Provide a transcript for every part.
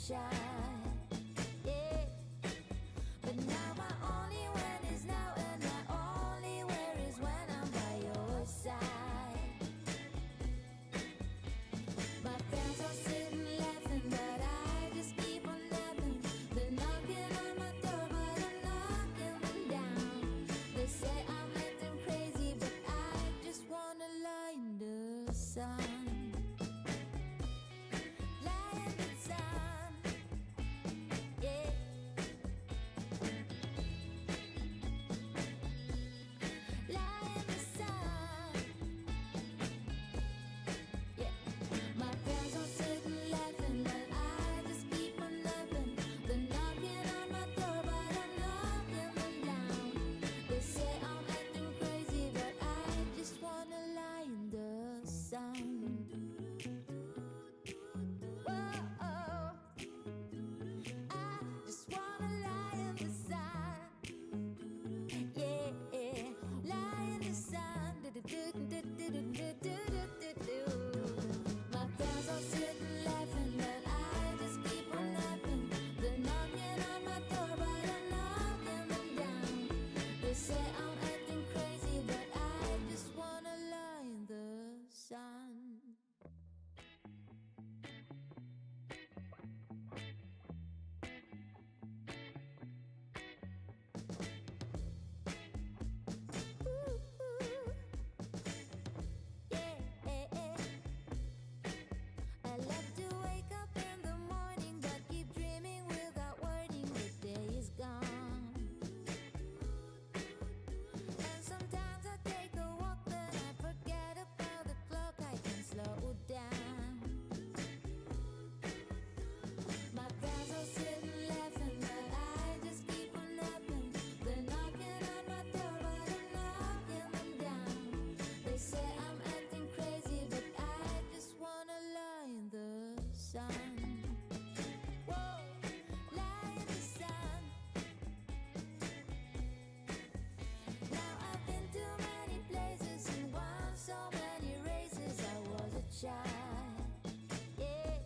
shy. Yeah. But now my only when is now, and my only where is when I'm by your side. My friends are sitting laughing, but I just keep on laughing. They're knocking on my door, but I'm knocking them down. They say I'm acting crazy, but I just wanna lie in the sun. Lie in the sun, yeah. Lie in the sun, yeah. My friends are sitting laughing, but I just keep on laughing. They're knocking on my door, but I'm knocking them down. They say I'm acting crazy, but I just wanna lie in the sun. Whoa, I just wanna lie in the sun. Yeah, lie in the sun. Do-do-do-do-do-do-do-do-do. My friends are sitting laughing, but I just keep on laughing. They're knocking on my door, but I'm knocking them down. They say I'm acting crazy, but I just wanna lie in the sun. I love to wake up in the morning, but keep dreaming without warning. The day is gone. And sometimes I take a walk, but I forget about the clock. I can slow down. My friends are sitting laughing, but I just keep on laughing. They're knocking on my door, but I'm knocking them down. They say I'm acting crazy, but I just wanna lie in the sun. Whoa, lie in the sun. Now I've been to many places and won so many races. I was a child, yeah.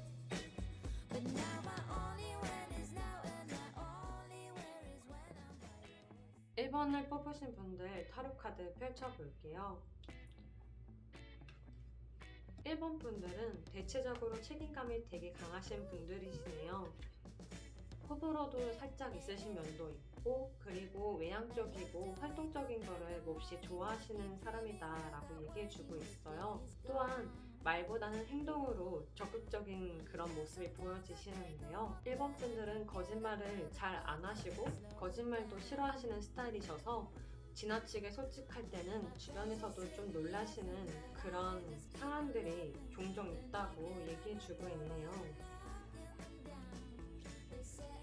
But now my only when is now, and my only where is when I'm by yours. 1번을 뽑으신 분들 타로 카드 펼쳐볼게요. 1번 분들은 대체적으로 책임감이 되게 강하신 분들이시네요. 호불호도 살짝 있으신 면도 있고, 그리고 외향적이고 활동적인 거를 몹시 좋아하시는 사람이다 라고 얘기해주고 있어요. 또한 말보다는 행동으로 적극적인 그런 모습이 보여지시는데요. 1번 분들은 거짓말을 잘 안 하시고 거짓말도 싫어하시는 스타일이셔서 지나치게 솔직할 때는 주변에서도 좀 놀라시는 그런 상황들이 종종 있다고 얘기해주고 있네요.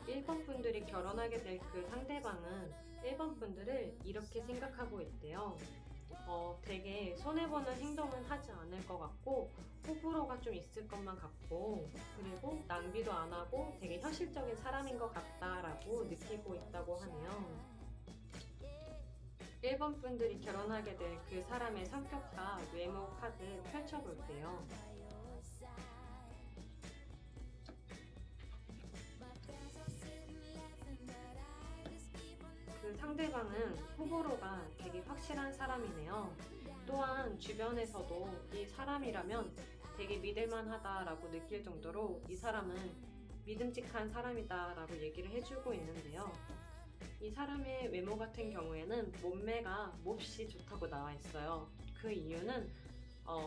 1번 분들이 결혼하게 될 그 상대방은 1번 분들을 이렇게 생각하고 있대요. 되게 손해보는 행동은 하지 않을 것 같고, 호불호가 좀 있을 것만 같고, 그리고 낭비도 안 하고 되게 현실적인 사람인 것 같다라고 느끼고 있다고 하네요. 1번 분들이 결혼하게 될 그 사람의 성격과 외모 카드 펼쳐볼게요. 그 상대방은 호불호가 되게 확실한 사람이네요. 또한 주변에서도 이 사람이라면 되게 믿을만하다라고 느낄 정도로 이 사람은 믿음직한 사람이다라고 얘기를 해주고 있는데요. 이 사람의 외모 같은 경우에는 몸매가 몹시 좋다고 나와 있어요. 그 이유는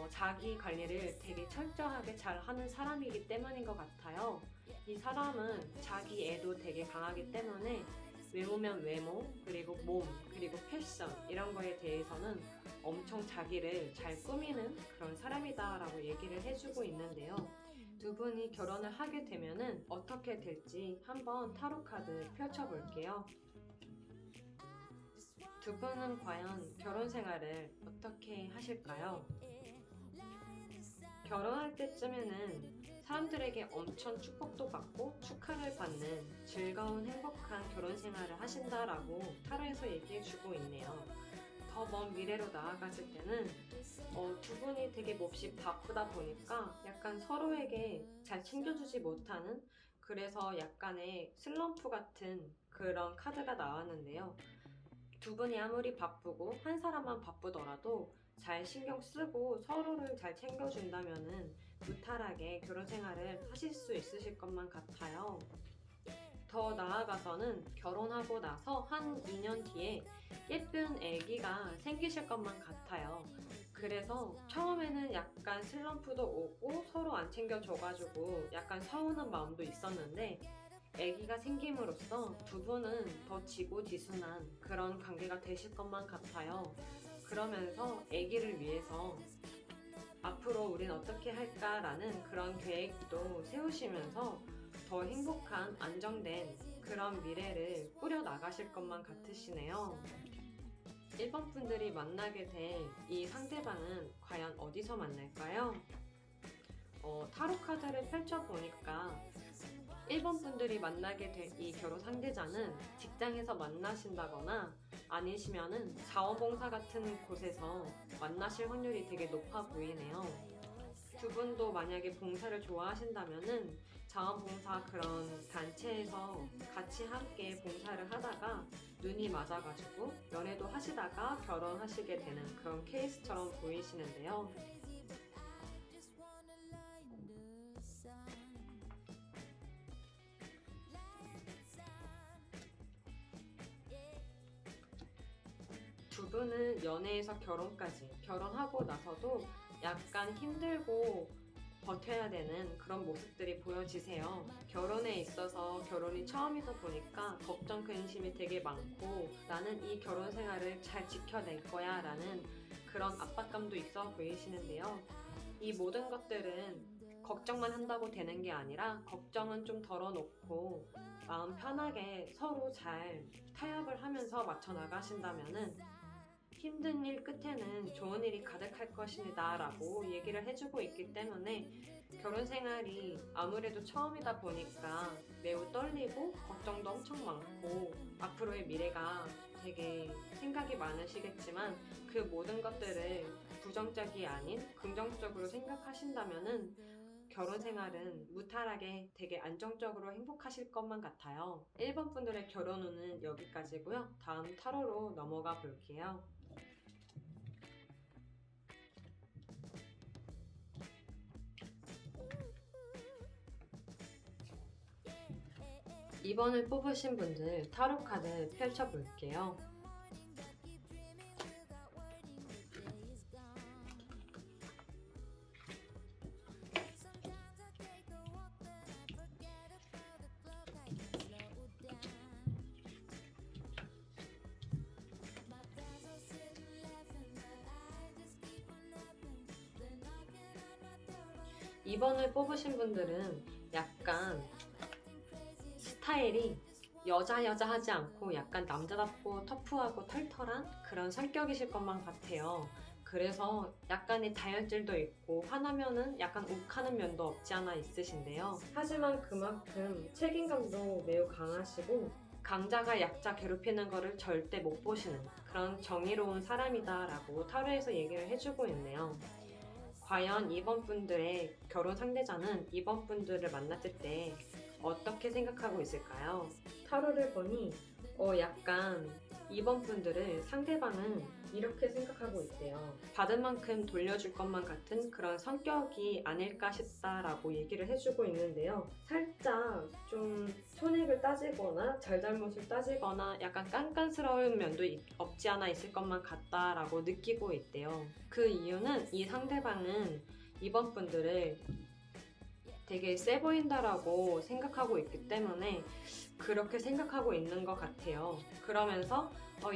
자기 관리를 되게 철저하게 잘 하는 사람이기 때문인 것 같아요. 이 사람은 자기 애도 되게 강하기 때문에 외모면 외모, 그리고 몸, 그리고 패션 이런 거에 대해서는 엄청 자기를 잘 꾸미는 그런 사람이다라고 얘기를 해주고 있는데요. 두 분이 결혼을 하게 되면은 어떻게 될지 한번 타로 카드 펼쳐볼게요. 두 분은 과연 결혼 생활을 어떻게 하실까요? 결혼할 때쯤에는 사람들에게 엄청 축복도 받고 축하를 받는 즐거운 행복한 결혼 생활을 하신다라고 타로에서 얘기해주고 있네요. 더 먼 미래로 나아갔을 때는 두 분이 되게 몹시 바쁘다 보니까 약간 서로에게 잘 챙겨주지 못하는 그래서 약간의 슬럼프 같은 그런 카드가 나왔는데요. 두 분이 아무리 바쁘고 한 사람만 바쁘더라도 잘 신경 쓰고 서로를 잘 챙겨준다면은 무탈하게 결혼 생활을 하실 수 있으실 것만 같아요. 더 나아가서는 결혼하고 나서 한 2년 뒤에 예쁜 아기가 생기실 것만 같아요. 그래서 처음에는 약간 슬럼프도 오고 서로 안 챙겨줘가지고 약간 서운한 마음도 있었는데 아기가 생김으로써 두 분은 더 지고지순한 그런 관계가 되실 것만 같아요. 그러면서 아기를 위해서 앞으로 우린 어떻게 할까라는 그런 계획도 세우시면서 더 행복한 안정된 그런 미래를 꾸려 나가실 것만 같으시네요. 1번 분들이 만나게 될 이 상대방은 과연 어디서 만날까요? 타로 카드를 펼쳐보니까 1번 분들이 만나게 될 이 결혼 상대자는 직장에서 만나신다거나 아니시면은 자원봉사 같은 곳에서 만나실 확률이 되게 높아 보이네요. 두 분도 만약에 봉사를 좋아하신다면은 자원봉사 그런 단체에서 같이 함께 봉사를 하다가 눈이 맞아가지고 연애도 하시다가 결혼하시게 되는 그런 케이스처럼 보이시는데요. 두 분은 연애에서 결혼까지, 결혼하고 나서도 약간 힘들고 버텨야 되는 그런 모습들이 보여지세요. 결혼에 있어서 결혼이 처음이다 보니까 걱정, 근심이 되게 많고 나는 이 결혼 생활을 잘 지켜낼 거야 라는 그런 압박감도 있어 보이시는데요. 이 모든 것들은 걱정만 한다고 되는 게 아니라 걱정은 좀 덜어놓고 마음 편하게 서로 잘 타협을 하면서 맞춰 나가신다면은 힘든 일 끝에는 좋은 일이 가득할 것입니다 라고 얘기를 해주고 있기 때문에 결혼 생활이 아무래도 처음이다 보니까 매우 떨리고 걱정도 엄청 많고 앞으로의 미래가 되게 생각이 많으시겠지만 그 모든 것들을 부정적이 아닌 긍정적으로 생각하신다면은 결혼 생활은 무탈하게 되게 안정적으로 행복하실 것만 같아요. 1번 분들의 결혼 운은 여기까지고요. 다음 타로로 넘어가 볼게요. 이번을 뽑으신 분들 타로 카드 펼쳐볼게요. 이번을 뽑으신 분들은 약간 스타일이 여자 하지 않고 약간 남자답고 터프하고 털털한 그런 성격이실 것만 같아요. 그래서 약간의 다혈질도 있고 화나면은 약간 욱하는 면도 없지 않아 있으신데요. 하지만 그만큼 책임감도 매우 강하시고 강자가 약자 괴롭히는 거를 절대 못 보시는 그런 정의로운 사람이다라고 타로에서 얘기를 해주고 있네요. 과연 이번 분들의 결혼 상대자는 이번 분들을 만났을 때 어떻게 생각하고 있을까요? 타로를 보니 약간 이번 분들을 상대방은 이렇게 생각하고 있대요. 받은 만큼 돌려줄 것만 같은 그런 성격이 아닐까 싶다라고 얘기를 해주고 있는데요. 살짝 좀 손익을 따지거나 잘잘못을 따지거나 약간 깐깐스러운 면도 없지 않아 있을 것만 같다라고 느끼고 있대요. 그 이유는 이 상대방은 이번 분들을 되게 세 보인다라고 생각하고 있기 때문에 그렇게 생각하고 있는 것 같아요. 그러면서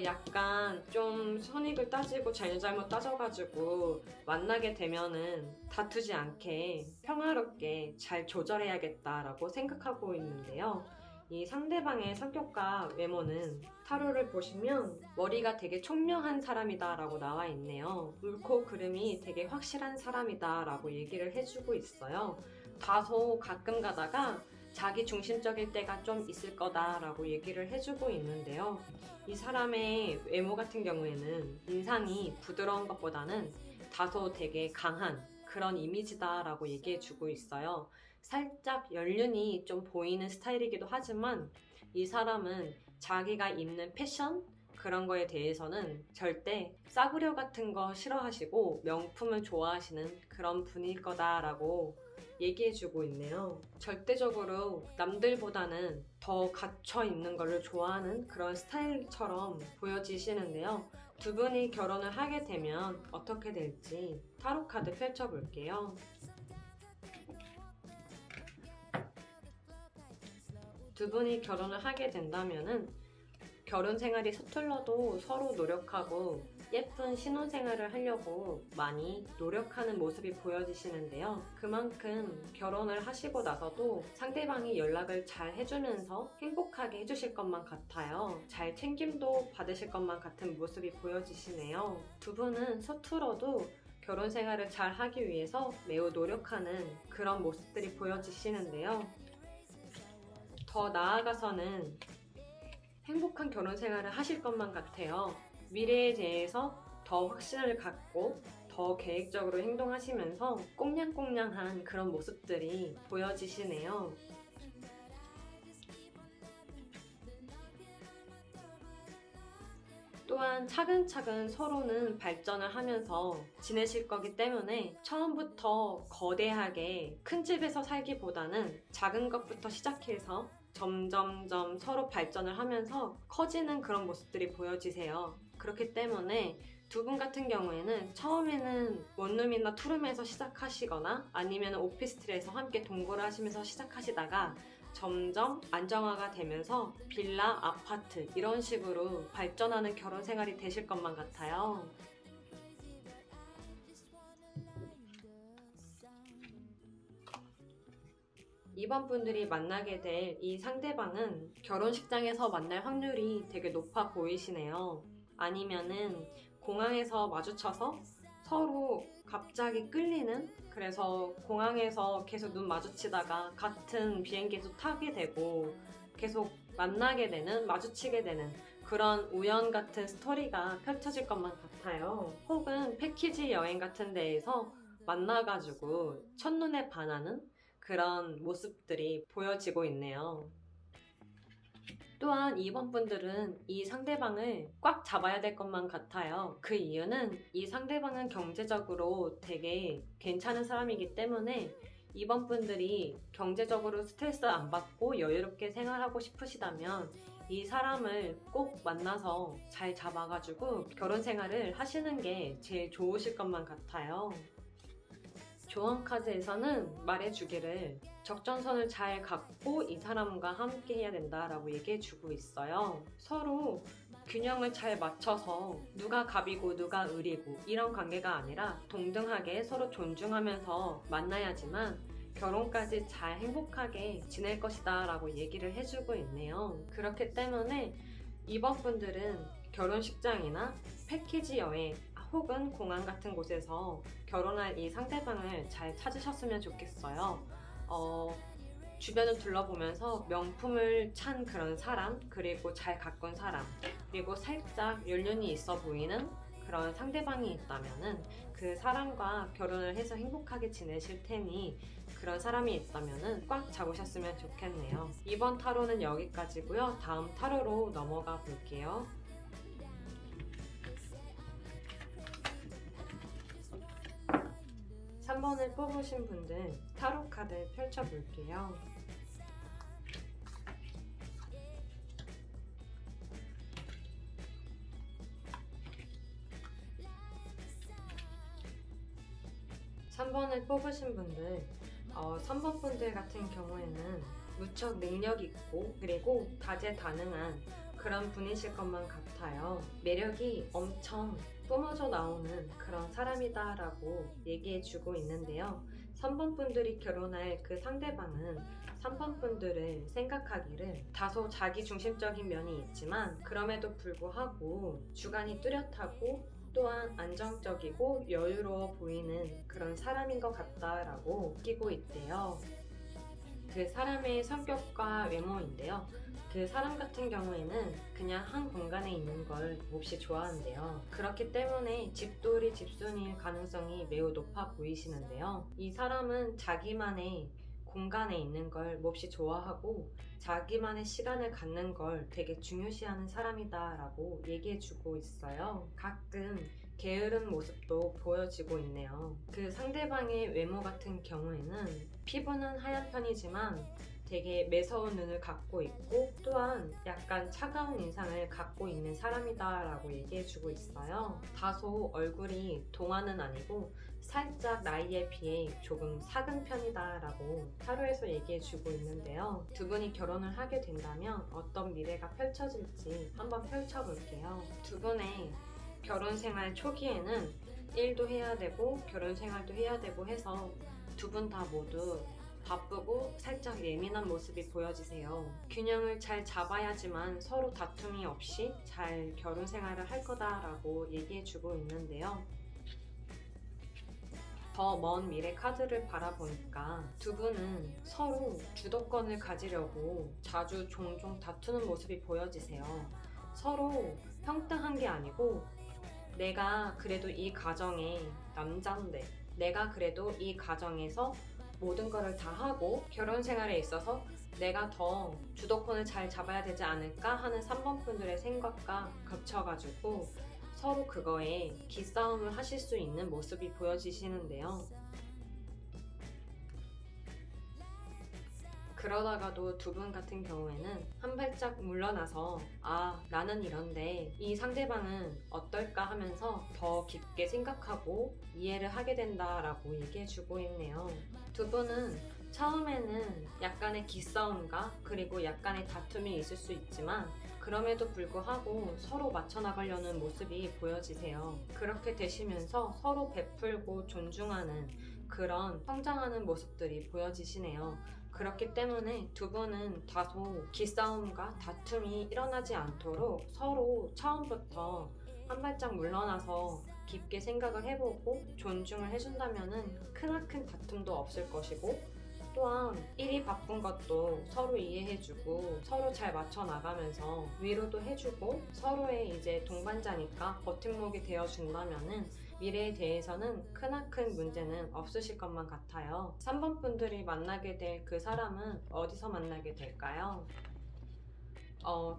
약간 좀 선익을 따지고 잘잘못 따져가지고 만나게 되면은 다투지 않게 평화롭게 잘 조절해야겠다라고 생각하고 있는데요. 이 상대방의 성격과 외모는 타로를 보시면 머리가 되게 총명한 사람이다 라고 나와 있네요. 옳고 그름이 되게 확실한 사람이다 라고 얘기를 해주고 있어요. 다소 가끔 가다가 자기 중심적일 때가 좀 있을 거다라고 얘기를 해주고 있는데요. 이 사람의 외모 같은 경우에는 인상이 부드러운 것보다는 다소 되게 강한 그런 이미지다라고 얘기해주고 있어요. 살짝 연륜이 좀 보이는 스타일이기도 하지만 이 사람은 자기가 입는 패션? 그런 거에 대해서는 절대 싸구려 같은 거 싫어하시고 명품을 좋아하시는 그런 분일 거다라고 얘기해주고 있네요. 절대적으로 남들보다는 더 갖춰 입는 거를 좋아하는 그런 스타일처럼 보여지시는데요. 두 분이 결혼을 하게 되면 어떻게 될지 타로 카드 펼쳐볼게요. 두 분이 결혼을 하게 된다면은 결혼 생활이 서툴러도 서로 노력하고 예쁜 신혼생활을 하려고 많이 노력하는 모습이 보여지시는데요. 그만큼 결혼을 하시고 나서도 상대방이 연락을 잘 해주면서 행복하게 해주실 것만 같아요. 잘 챙김도 받으실 것만 같은 모습이 보여지시네요. 두 분은 서툴어도 결혼 생활을 잘 하기 위해서 매우 노력하는 그런 모습들이 보여지시는데요. 더 나아가서는 행복한 결혼 생활을 하실 것만 같아요. 미래에 대해서 더 확신을 갖고 더 계획적으로 행동하시면서 꽁냥꽁냥한 그런 모습들이 보여지시네요. 또한 차근차근 서로는 발전을 하면서 지내실 거기 때문에 처음부터 거대하게 큰 집에서 살기보다는 작은 것부터 시작해서 점점점 서로 발전을 하면서 커지는 그런 모습들이 보여지세요. 그렇기 때문에 두 분 같은 경우에는 처음에는 원룸이나 투룸에서 시작하시거나 아니면 오피스텔에서 함께 동거를 하시면서 시작하시다가 점점 안정화가 되면서 빌라, 아파트 이런 식으로 발전하는 결혼 생활이 되실 것만 같아요. 이번 분들이 만나게 될 이 상대방은 결혼식장에서 만날 확률이 되게 높아 보이시네요. 아니면은 공항에서 마주쳐서 서로 갑자기 끌리는, 그래서 공항에서 계속 눈 마주치다가 같은 비행기도 타게 되고 계속 만나게 되는, 마주치게 되는 그런 우연 같은 스토리가 펼쳐질 것만 같아요. 혹은 패키지 여행 같은 데에서 만나가지고 첫눈에 반하는 그런 모습들이 보여지고 있네요. 또한 이번 분들은 이 상대방을 꽉 잡아야 될 것만 같아요. 그 이유는 이 상대방은 경제적으로 되게 괜찮은 사람이기 때문에 이번 분들이 경제적으로 스트레스 안 받고 여유롭게 생활하고 싶으시다면 이 사람을 꼭 만나서 잘 잡아가지고 결혼 생활을 하시는 게 제일 좋으실 것만 같아요. 조언 카드에서는 말해주기를 적정선을 잘 갖고 이 사람과 함께 해야 된다라고 얘기해주고 있어요. 서로 균형을 잘 맞춰서 누가 갑이고 누가 을이고 이런 관계가 아니라 동등하게 서로 존중하면서 만나야지만 결혼까지 잘 행복하게 지낼 것이다 라고 얘기를 해주고 있네요. 그렇기 때문에 이번 분들은 결혼식장이나 패키지 여행 혹은 공항 같은 곳에서 결혼할 이 상대방을 잘 찾으셨으면 좋겠어요. 주변을 둘러보면서 명품을 찬 그런 사람, 그리고 잘 가꾼 사람, 그리고 살짝 연륜이 있어 보이는 그런 상대방이 있다면은 그 사람과 결혼을 해서 행복하게 지내실 테니 그런 사람이 있다면은 꽉 잡으셨으면 좋겠네요. 이번 타로는 여기까지고요. 다음 타로로 넘어가 볼게요. 3번을 뽑으신 분들 타로 카드 펼쳐볼게요. (3번을) 뽑으신 분들 3번 분들 같은 경우에는 무척 능력 있고 그리고 다재다능한 그런 분이실 것만 같아요. 매력이 엄청 뿜어져 나오는 그런 사람이다 라고 얘기해주고 있는데요. 3번 분들이 결혼할 그 상대방은 3번 분들을 생각하기를 다소 자기중심적인 면이 있지만 그럼에도 불구하고 주관이 뚜렷하고 또한 안정적이고 여유로워 보이는 그런 사람인 것 같다라고 느끼고 있대요. 그 사람의 성격과 외모인데요. 그 사람 같은 경우에는 그냥 한 공간에 있는 걸 몹시 좋아한대요. 그렇기 때문에 집돌이 집순이일 가능성이 매우 높아 보이시는데요. 이 사람은 자기만의 공간에 있는 걸 몹시 좋아하고 자기만의 시간을 갖는 걸 되게 중요시하는 사람이다 라고 얘기해주고 있어요. 가끔 게으른 모습도 보여지고 있네요. 그 상대방의 외모 같은 경우에는 피부는 하얀 편이지만 되게 매서운 눈을 갖고 있고 또한 약간 차가운 인상을 갖고 있는 사람이다 라고 얘기해주고 있어요. 다소 얼굴이 동안은 아니고 살짝 나이에 비해 조금 작은 편이다 라고 타로에서 얘기해주고 있는데요. 두 분이 결혼을 하게 된다면 어떤 미래가 펼쳐질지 한번 펼쳐볼게요. 두 분의 결혼 생활 초기에는 일도 해야 되고 결혼 생활도 해야 되고 해서 두 분 다 모두 바쁘고 살짝 예민한 모습이 보여지세요. 균형을 잘 잡아야지만 서로 다툼이 없이 잘 결혼 생활을 할 거다라고 얘기해주고 있는데요. 더 먼 미래 카드를 바라보니까 두 분은 서로 주도권을 가지려고 자주 종종 다투는 모습이 보여지세요. 서로 평등한 게 아니고 내가 그래도 이 가정의 남자인데 내가 그래도 이 가정에서 모든 거를 다 하고 결혼 생활에 있어서 내가 더 주도권을 잘 잡아야 되지 않을까 하는 3번 분들의 생각과 겹쳐가지고 서로 그거에 기싸움을 하실 수 있는 모습이 보여지시는데요. 그러다가도 두 분 같은 경우에는 한 발짝 물러나서 나는 이런데 이 상대방은 어떨까 하면서 더 깊게 생각하고 이해를 하게 된다라고 얘기해주고 있네요. 두 분은 처음에는 약간의 기싸움과 그리고 약간의 다툼이 있을 수 있지만 그럼에도 불구하고 서로 맞춰나가려는 모습이 보여지세요. 그렇게 되시면서 서로 베풀고 존중하는 그런 성장하는 모습들이 보여지시네요. 그렇기 때문에 두 분은 다소 기싸움과 다툼이 일어나지 않도록 서로 처음부터 한 발짝 물러나서 깊게 생각을 해보고 존중을 해준다면 크나큰 다툼도 없을 것이고 또한 일이 바쁜 것도 서로 이해해주고 서로 잘 맞춰 나가면서 위로도 해주고 서로의 이제 동반자니까 버팀목이 되어준다면은 미래에 대해서는 크나큰 문제는 없으실 것만 같아요. 3번 분들이 만나게 될 그 사람은 어디서 만나게 될까요?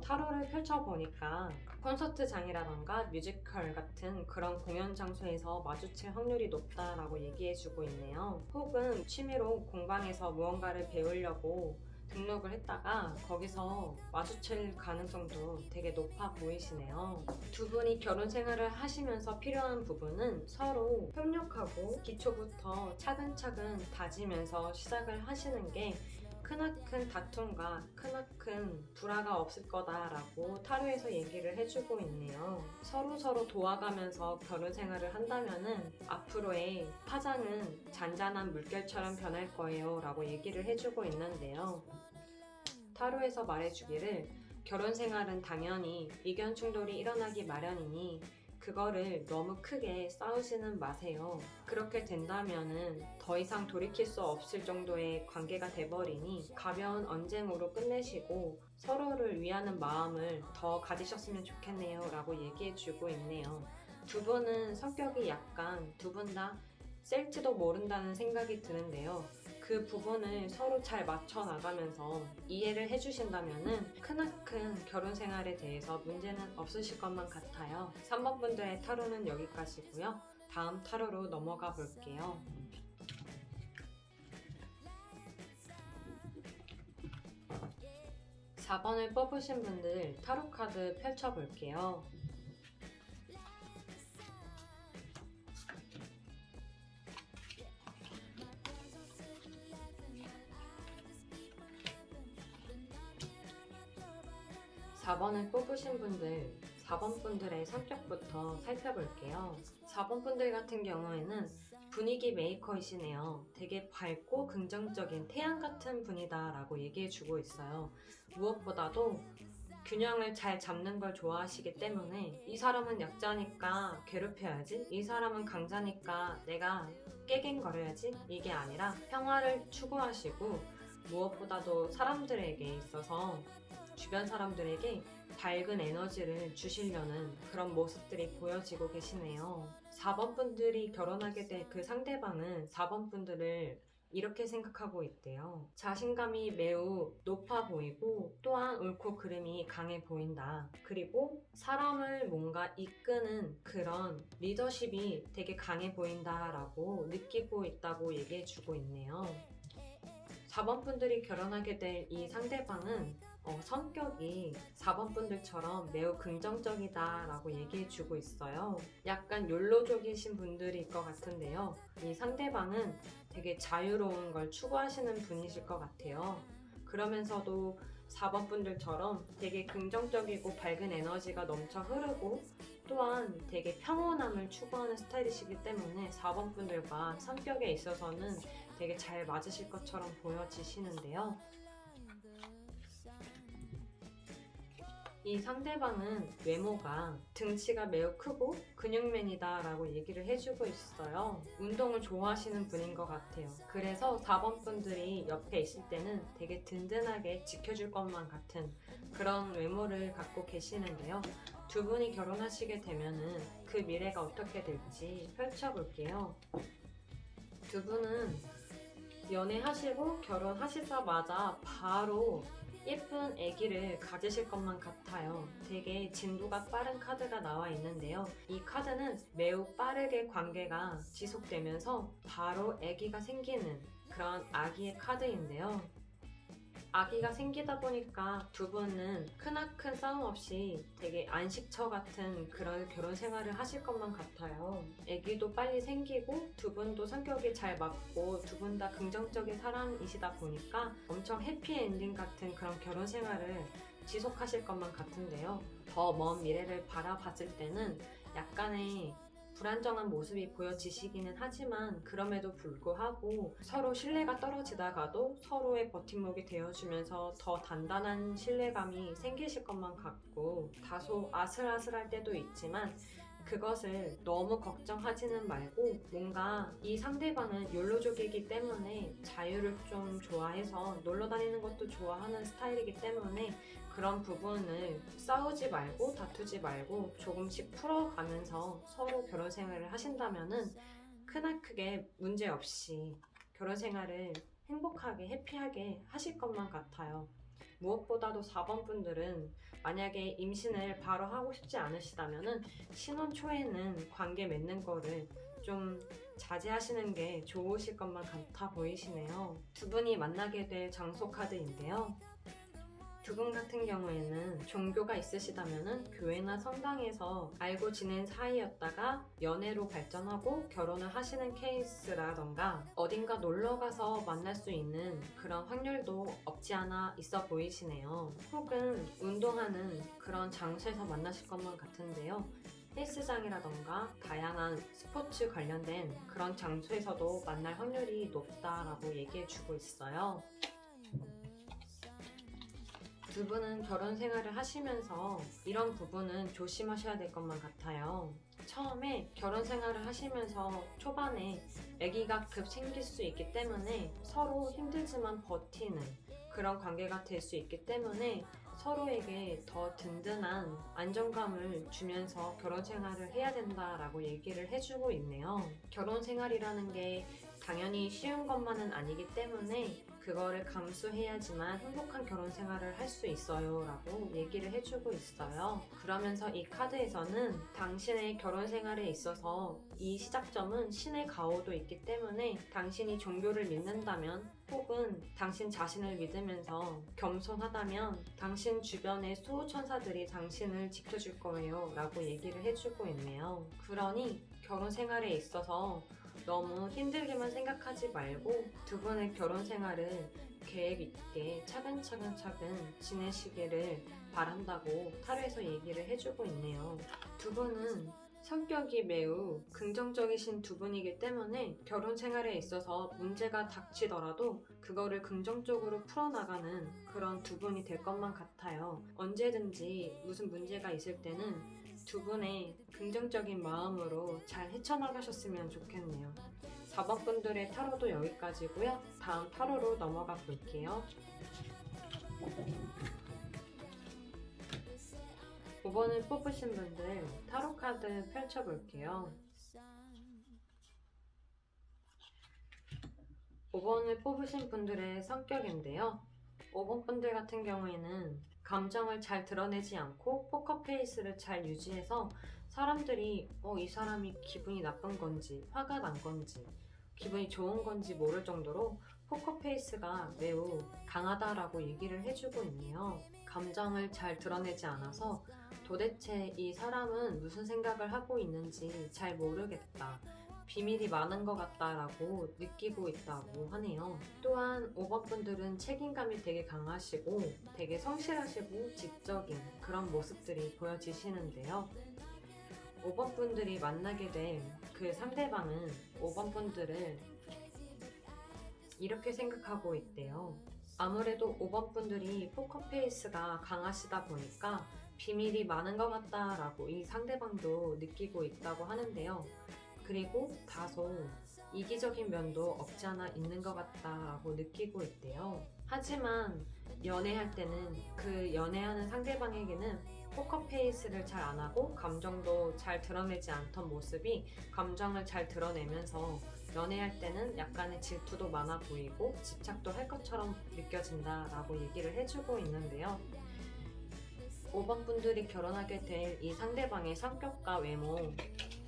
타로를 펼쳐보니까 콘서트장이라던가 뮤지컬 같은 그런 공연 장소에서 마주칠 확률이 높다라고 얘기해주고 있네요. 혹은 취미로 공방에서 무언가를 배우려고 등록을 했다가 거기서 마주칠 가능성도 되게 높아 보이시네요. 두 분이 결혼 생활을 하시면서 필요한 부분은 서로 협력하고 기초부터 차근차근 다지면서 시작을 하시는 게 크나큰 다툼과 크나큰 불화가 없을 거다라고 타로에서 얘기를 해주고 있네요. 서로 도와가면서 결혼 생활을 한다면은 앞으로의 파장은 잔잔한 물결처럼 변할 거예요 라고 얘기를 해주고 있는데요. 타로에서 말해주기를 결혼 생활은 당연히 의견 충돌이 일어나기 마련이니 그거를 너무 크게 싸우지는 마세요. 그렇게 된다면은 더 이상 돌이킬 수 없을 정도의 관계가 돼버리니 가벼운 언쟁으로 끝내시고 서로를 위하는 마음을 더 가지셨으면 좋겠네요 라고 얘기해주고 있네요. 두 분은 성격이 약간 두 분 다 셀지도 모른다는 생각이 드는데요. 그 부분을 서로 잘 맞춰 나가면서 이해를 해주신다면은 크나큰 결혼 생활에 대해서 문제는 없으실 것만 같아요. 3번 분들의 타로는 여기까지고요. 다음 타로로 넘어가 볼게요. 4번을 뽑으신 분들 타로 카드 펼쳐볼게요. (4번을) 뽑으신 분들 4번 분들의 성격부터 살펴볼게요. 4번 분들 같은 경우에는 분위기 메이커이시네요. 되게 밝고 긍정적인 태양 같은 분이다 라고 얘기해주고 있어요. 무엇보다도 균형을 잘 잡는 걸 좋아하시기 때문에 이 사람은 약자니까 괴롭혀야지, 이 사람은 강자니까 내가 깨갱거려야지, 이게 아니라 평화를 추구하시고 무엇보다도 사람들에게 있어서 주변 사람들에게 밝은 에너지를 주시려는 그런 모습들이 보여지고 계시네요. 4번 분들이 결혼하게 될 그 상대방은 4번 분들을 이렇게 생각하고 있대요. 자신감이 매우 높아 보이고 또한 옳고 그름이 강해 보인다. 그리고 사람을 뭔가 이끄는 그런 리더십이 되게 강해 보인다라고 느끼고 있다고 얘기해주고 있네요. 4번 분들이 결혼하게 될 이 상대방은 성격이 4번 분들처럼 매우 긍정적이다 라고 얘기해 주고 있어요. 약간 욜로족이신 분들일 것 같은데요. 이 상대방은 되게 자유로운 걸 추구하시는 분이실 것 같아요. 그러면서도 4번 분들처럼 되게 긍정적이고 밝은 에너지가 넘쳐 흐르고 또한 되게 평온함을 추구하는 스타일이시기 때문에 4번 분들과 성격에 있어서는 되게 잘 맞으실 것처럼 보여지시는데요. 이 상대방은 외모가 등치가 매우 크고 근육맨이다 라고 얘기를 해주고 있어요. 운동을 좋아하시는 분인 것 같아요. 그래서 4번 분들이 옆에 있을 때는 되게 든든하게 지켜줄 것만 같은 그런 외모를 갖고 계시는데요. 두 분이 결혼하시게 되면은 그 미래가 어떻게 될지 펼쳐볼게요. 두 분은 연애하시고 결혼하시자마자 바로 예쁜 아기를 가지실 것만 같아요. 되게 진도가 빠른 카드가 나와 있는데요. 이 카드는 매우 빠르게 관계가 지속되면서 바로 아기가 생기는 그런 아기의 카드인데요. 아기가 생기다 보니까 두 분은 크나큰 싸움 없이 되게 안식처 같은 그런 결혼 생활을 하실 것만 같아요. 아기도 빨리 생기고 두 분도 성격이 잘 맞고 두 분 다 긍정적인 사람이시다 보니까 엄청 해피엔딩 같은 그런 결혼 생활을 지속하실 것만 같은데요. 더 먼 미래를 바라봤을 때는 약간의 불안정한 모습이 보여지시기는 하지만 그럼에도 불구하고 서로 신뢰가 떨어지다가도 서로의 버팀목이 되어주면서 더 단단한 신뢰감이 생기실 것만 같고 다소 아슬아슬할 때도 있지만 그것을 너무 걱정하지는 말고 뭔가 이 상대방은 욜로족이기 때문에 자유를 좀 좋아해서 놀러 다니는 것도 좋아하는 스타일이기 때문에 그런 부분을 싸우지 말고 다투지 말고 조금씩 풀어가면서 서로 결혼 생활을 하신다면은 크게 문제 없이 결혼 생활을 행복하게 해피하게 하실 것만 같아요. 무엇보다도 4번 분들은 만약에 임신을 바로 하고 싶지 않으시다면은 신혼 초에는 관계 맺는 거를 좀 자제하시는 게 좋으실 것만 같아 보이시네요. 두 분이 만나게 될 장소 카드인데요. 두 분 같은 경우에는 종교가 있으시다면 교회나 성당에서 알고 지낸 사이였다가 연애로 발전하고 결혼을 하시는 케이스라던가 어딘가 놀러가서 만날 수 있는 그런 확률도 없지 않아 있어 보이시네요. 혹은 운동하는 그런 장소에서 만나실 것만 같은데요. 헬스장이라던가 다양한 스포츠 관련된 그런 장소에서도 만날 확률이 높다라고 얘기해 주고 있어요. 두 분은 결혼 생활을 하시면서 이런 부분은 조심하셔야 될 것만 같아요. 처음에 결혼 생활을 하시면서 초반에 아기가 급 생길 수 있기 때문에 서로 힘들지만 버티는 그런 관계가 될 수 있기 때문에 서로에게 더 든든한 안정감을 주면서 결혼 생활을 해야 된다라고 얘기를 해주고 있네요. 결혼 생활이라는 게 당연히 쉬운 것만은 아니기 때문에 그거를 감수해야지만 행복한 결혼 생활을 할 수 있어요 라고 얘기를 해주고 있어요. 그러면서 이 카드에서는 당신의 결혼 생활에 있어서 이 시작점은 신의 가호도 있기 때문에 당신이 종교를 믿는다면 혹은 당신 자신을 믿으면서 겸손하다면 당신 주변의 수호천사들이 당신을 지켜줄 거예요 라고 얘기를 해주고 있네요. 그러니 결혼 생활에 있어서 너무 힘들게만 생각하지 말고 두 분의 결혼 생활을 계획 있게 차근차근 지내시기를 바란다고 타로에서 얘기를 해주고 있네요. 두 분은 성격이 매우 긍정적이신 두 분이기 때문에 결혼 생활에 있어서 문제가 닥치더라도 그거를 긍정적으로 풀어나가는 그런 두 분이 될 것만 같아요. 언제든지 무슨 문제가 있을 때는 두 분의 긍정적인 마음으로 잘 헤쳐나가셨으면 좋겠네요. 4번 분들의 타로도 여기까지고요. 다음 타로로 넘어가 볼게요. 5번을 뽑으신 분들 타로 카드 펼쳐볼게요. 5번을 뽑으신 분들의 성격인데요. 5번 분들 같은 경우에는 감정을 잘 드러내지 않고 포커페이스를 잘 유지해서 사람들이 이 사람이 기분이 나쁜 건지 화가 난 건지 기분이 좋은 건지 모를 정도로 포커페이스가 매우 강하다라고 얘기를 해주고 있네요. 감정을 잘 드러내지 않아서 도대체 이 사람은 무슨 생각을 하고 있는지 잘 모르겠다. 비밀이 많은 것 같다라고 느끼고 있다고 하네요. 또한 5번 분들은 책임감이 되게 강하시고 되게 성실하시고 지적인 그런 모습들이 보여지시는데요. 5번 분들이 만나게 될 그 상대방은 5번 분들을 이렇게 생각하고 있대요. 아무래도 5번 분들이 포커페이스가 강하시다 보니까 비밀이 많은 것 같다라고 이 상대방도 느끼고 있다고 하는데요. 그리고 다소 이기적인 면도 없지 않아 있는 것 같다라고 느끼고 있대요. 하지만 연애할 때는 그 연애하는 상대방에게는 포커페이스를 잘 안 하고 감정도 잘 드러내지 않던 모습이 감정을 잘 드러내면서 연애할 때는 약간의 질투도 많아 보이고 집착도 할 것처럼 느껴진다라고 얘기를 해주고 있는데요. 5번 분들이 결혼하게 될 이 상대방의 성격과 외모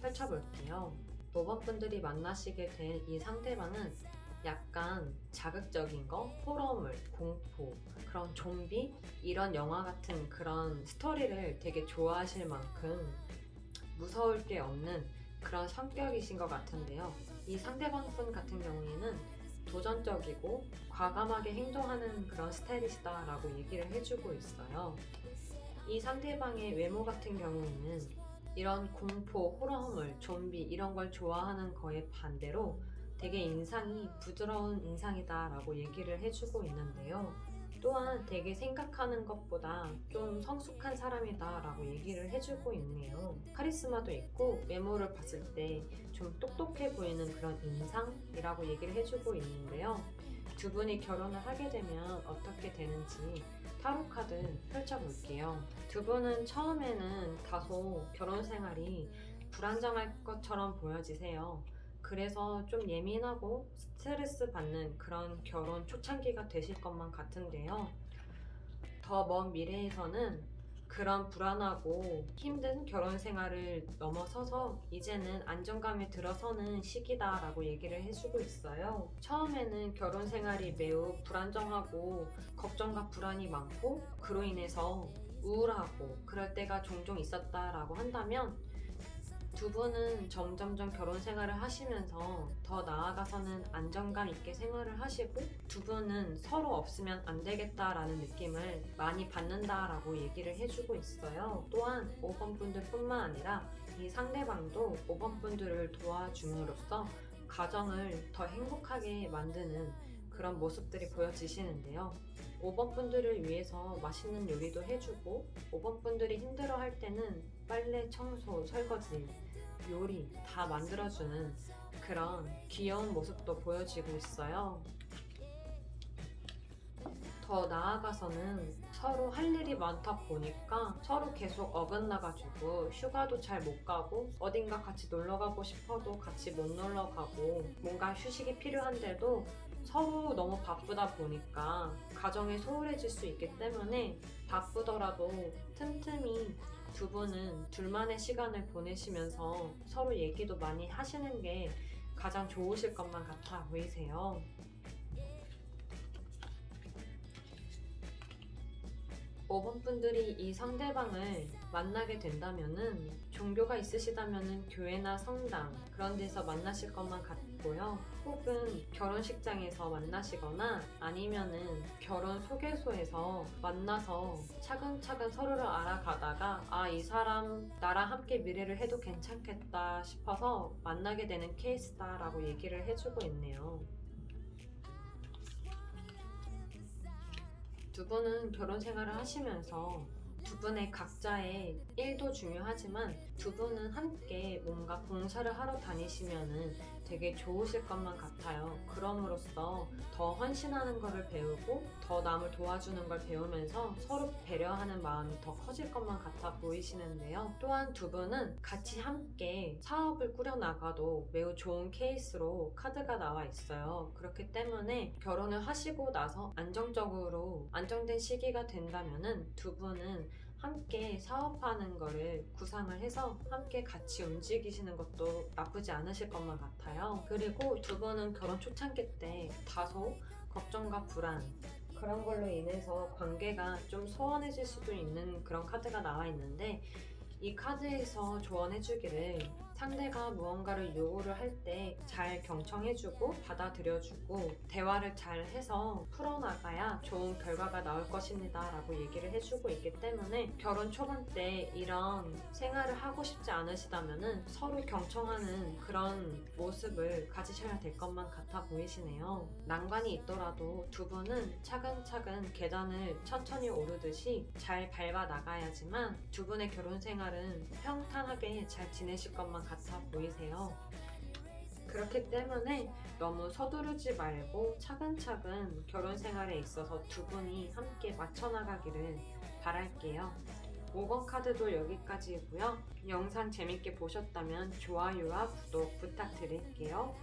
펼쳐볼게요. 5번 분들이 만나시게 될 이 상대방은 약간 자극적인 거, 호러물, 공포, 그런 좀비 이런 영화 같은 그런 스토리를 되게 좋아하실 만큼 무서울 게 없는 그런 성격이신 것 같은데요. 이 상대방 분 같은 경우에는 도전적이고 과감하게 행동하는 그런 스타일이시다라고 얘기를 해주고 있어요. 이 상대방의 외모 같은 경우에는 이런 공포, 호러물, 좀비 이런 걸 좋아하는 거에 반대로 되게 인상이 부드러운 인상이다라고 얘기를 해주고 있는데요. 또한 되게 생각하는 것보다 좀 성숙한 사람이다라고 얘기를 해주고 있네요. 카리스마도 있고 외모를 봤을 때 좀 똑똑해 보이는 그런 인상이라고 얘기를 해주고 있는데요. 두 분이 결혼을 하게 되면 어떻게 되는지 타로 카드 펼쳐볼게요. 두 분은 처음에는 다소 결혼 생활이 불안정할 것처럼 보여지세요. 그래서 좀 예민하고 스트레스 받는 그런 결혼 초창기가 되실 것만 같은데요. 더 먼 미래에서는 그런 불안하고 힘든 결혼 생활을 넘어서서 이제는 안정감에 들어서는 시기다라고 얘기를 해주고 있어요. 처음에는 결혼 생활이 매우 불안정하고 걱정과 불안이 많고 그로 인해서 우울하고 그럴 때가 종종 있었다라고 한다면 두 분은 점점점 결혼 생활을 하시면서 더 나아가서는 안정감 있게 생활을 하시고 두 분은 서로 없으면 안 되겠다라는 느낌을 많이 받는다라고 얘기를 해주고 있어요. 또한 5번 분들 뿐만 아니라 이 상대방도 5번 분들을 도와줌으로써 가정을 더 행복하게 만드는 그런 모습들이 보여지시는데요. 5번 분들을 위해서 맛있는 요리도 해주고 5번 분들이 힘들어할 때는 빨래, 청소, 설거지, 요리 다 만들어주는 그런 귀여운 모습도 보여지고 있어요. 더 나아가서는 서로 할 일이 많다 보니까 서로 계속 어긋나가지고 휴가도 잘 못 가고 어딘가 같이 놀러 가고 싶어도 같이 못 놀러 가고 뭔가 휴식이 필요한데도 서로 너무 바쁘다 보니까 가정에 소홀해질 수 있기 때문에 바쁘더라도 틈틈이 두 분은 둘만의 시간을 보내시면서 서로 얘기도 많이 하시는 게 가장 좋으실 것만 같아 보이세요. 5번 분들이 이 상대방을 만나게 된다면은 종교가 있으시다면은 교회나 성당 그런 데서 만나실 것만 같고요. 혹은 결혼식장에서 만나시거나 아니면은 결혼 소개소에서 만나서 차근차근 서로를 알아가다가 이 사람 나랑 함께 미래를 해도 괜찮겠다 싶어서 만나게 되는 케이스다라고 얘기를 해주고 있네요. 두 분은 결혼 생활을 하시면서 두 분의 각자의 일도 중요하지만 두 분은 함께 뭔가 봉사를 하러 다니시면은 되게 좋으실 것만 같아요. 그럼으로써 더 헌신하는 것을 배우고 더 남을 도와주는 걸 배우면서 서로 배려하는 마음이 더 커질 것만 같아 보이시는데요. 또한 두 분은 같이 함께 사업을 꾸려나가도 매우 좋은 케이스로 카드가 나와 있어요. 그렇기 때문에 결혼을 하시고 나서 안정적으로 안정된 시기가 된다면은 두 분은 함께 사업하는 거를 구상을 해서 함께 같이 움직이시는 것도 나쁘지 않으실 것만 같아요. 그리고 두 분은 결혼 초창기 때 다소 걱정과 불안 그런 걸로 인해서 관계가 좀 소원해질 수도 있는 그런 카드가 나와 있는데 이 카드에서 조언해주기를 상대가 무언가를 요구를 할 때 잘 경청해주고 받아들여주고 대화를 잘 해서 풀어나가야 좋은 결과가 나올 것입니다 라고 얘기를 해주고 있기 때문에 결혼 초반 때 이런 생활을 하고 싶지 않으시다면 서로 경청하는 그런 모습을 가지셔야 될 것만 같아 보이시네요. 난관이 있더라도 두 분은 차근차근 계단을 천천히 오르듯이 잘 밟아 나가야지만 두 분의 결혼 생활은 평탄하게 잘 지내실 것만 같아 보이세요. 그렇기 때문에 너무 서두르지 말고 차근차근 결혼 생활에 있어서 두 분이 함께 맞춰나가기를 바랄게요. 5번 카드도 여기까지고요. 영상 재밌게 보셨다면 좋아요와 구독 부탁드릴게요.